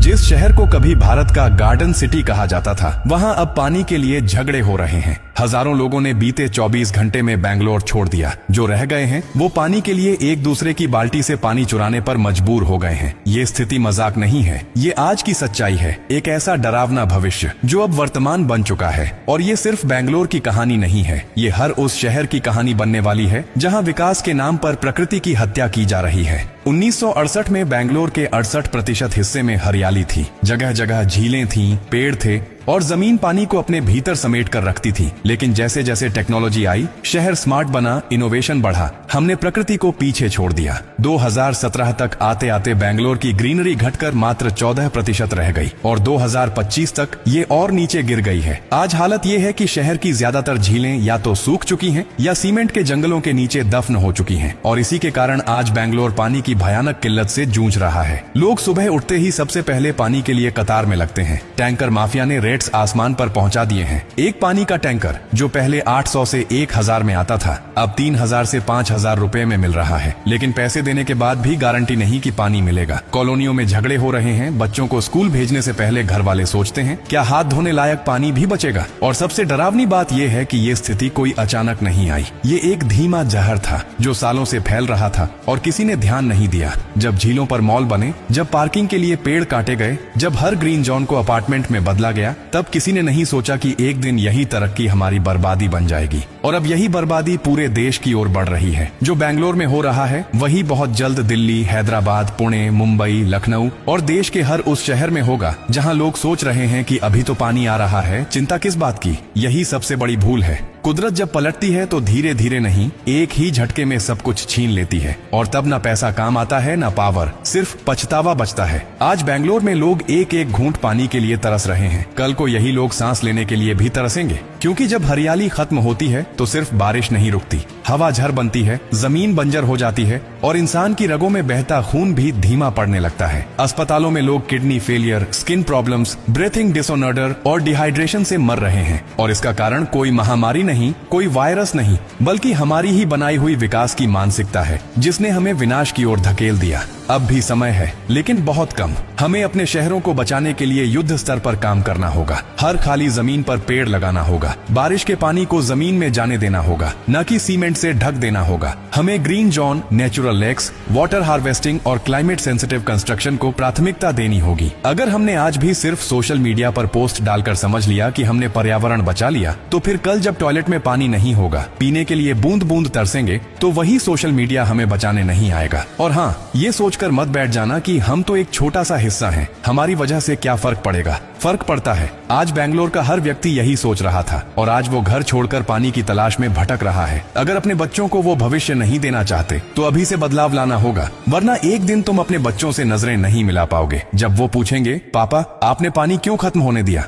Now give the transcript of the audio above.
जिस शहर को कभी भारत का गार्डन सिटी कहा जाता था, वहां अब पानी के लिए झगड़े हो रहे हैं। हजारों लोगों ने बीते 24 घंटे में बेंगलोर छोड़ दिया। जो रह गए हैं वो पानी के लिए एक दूसरे की बाल्टी से पानी चुराने पर मजबूर हो गए हैं। ये स्थिति मजाक नहीं है, ये आज की सच्चाई है। एक ऐसा डरावना भविष्य जो अब वर्तमान बन चुका है। और ये सिर्फ बेंगलोर की कहानी नहीं है, ये हर उस शहर की कहानी बनने वाली है जहां विकास के नाम पर प्रकृति की हत्या की जा रही है। 1968 में बेंगलोर के 68% हिस्से में हरियाली थी। जगह जगह झीलें थीं, पेड़ थे और जमीन पानी को अपने भीतर समेट कर रखती थी। लेकिन जैसे जैसे टेक्नोलॉजी आई, शहर स्मार्ट बना, इनोवेशन बढ़ा, हमने प्रकृति को पीछे छोड़ दिया। 2017 तक आते आते बेंगलोर की ग्रीनरी घटकर मात्र 14% रह गई और 2025 तक ये और नीचे गिर गई है। आज हालत ये है कि शहर की ज्यादातर झीलें या तो सूख चुकी हैं या सीमेंट के जंगलों के नीचे दफन हो चुकी हैं। और इसी के कारण आज बेंगलोर पानी की भयानक किल्लत से जूझ रहा है। लोग सुबह उठते ही सबसे पहले पानी के लिए कतार में लगते हैं। टैंकर माफिया ने रेट्स आसमान पर पहुंचा दिए हैं। एक पानी का टैंकर जो पहले 800 से 1000 में आता था, अब 3000 से 5000 रुपए में मिल रहा है। लेकिन पैसे देने के बाद भी गारंटी नहीं कि पानी मिलेगा। कॉलोनियों में झगड़े हो रहे हैं। बच्चों को स्कूल भेजने से पहले घर वाले सोचते हैं क्या हाथ धोने लायक पानी भी बचेगा। और सबसे डरावनी बात यह है कि ये स्थिति कोई अचानक नहीं आई। ये एक धीमा जहर था जो सालों से फैल रहा था और किसी ने ध्यान नहीं दिया। जब झीलों पर मॉल बने, जब पार्किंग के लिए पेड़ काटे गए, जब हर ग्रीन जोन को अपार्टमेंट में बदला गया, तब किसी ने नहीं सोचा कि एक दिन यही तरक्की हमारी बर्बादी बन जाएगी। और अब यही बर्बादी पूरे देश की ओर बढ़ रही है। जो बेंगलोर में हो रहा है वही बहुत जल्द दिल्ली, हैदराबाद, पुणे, मुंबई, लखनऊ और देश के हर उस शहर में होगा जहां लोग सोच रहे हैं कि अभी तो पानी आ रहा है, चिंता किस बात की। यही सबसे बड़ी भूल है। कुदरत जब पलटती है तो धीरे धीरे नहीं, एक ही झटके में सब कुछ छीन लेती है। और तब ना पैसा काम आता है, ना पावर, सिर्फ पछतावा बचता है। आज बेंगलोर में लोग एक एक घूंट पानी के लिए तरस रहे हैं। कल को यही लोग सांस लेने के लिए भी तरसेंगे। क्योंकि जब हरियाली खत्म होती है तो सिर्फ बारिश नहीं रुकती, हवा झर बनती है, जमीन बंजर हो जाती है और इंसान की रगों में बहता खून भी धीमा पड़ने लगता है। अस्पतालों में लोग kidney failure, skin problems, breathing disorder और डिहाइड्रेशन से मर रहे हैं। और इसका कारण कोई महामारी नहीं, कोई वायरस नहीं, बल्कि हमारी ही बनाई हुई विकास की मानसिकता है जिसने हमें विनाश की ओर धकेल दिया। अब भी समय है, लेकिन बहुत कम। हमें अपने शहरों को बचाने के लिए युद्ध स्तर पर काम करना होगा। हर खाली जमीन पर पेड़ लगाना होगा। बारिश के पानी को जमीन में जाने देना होगा, न कि सीमेंट से ढक देना होगा। हमें green zone, natural lakes, water harvesting और क्लाइमेट सेंसिटिव कंस्ट्रक्शन को प्राथमिकता देनी होगी। अगर हमने आज भी सिर्फ सोशल मीडिया पर पोस्ट डालकर समझ लिया कि हमने पर्यावरण बचा लिया, तो फिर कल जब टॉयलेट में पानी नहीं होगा, पीने के लिए बूंद बूंद तरसेंगे, तो वही सोशल मीडिया हमें बचाने नहीं आएगा। और हाँ, ये सोचकर मत बैठ जाना कि हम तो एक छोटा सा हिस्सा हैं, हमारी वजह से क्या फर्क पड़ेगा। फर्क पड़ता है। आज बेंगलोर का हर व्यक्ति यही सोच रहा था और आज वो घर छोड़कर पानी की तलाश में भटक रहा है। अगर अपने बच्चों को वो भविष्य नहीं देना चाहते तो अभी से बदलाव लाना होगा, वरना एक दिन तुम अपने बच्चों से नजरें नहीं मिला पाओगे जब वो पूछेंगे, पापा आपने पानी क्यों खत्म होने दिया।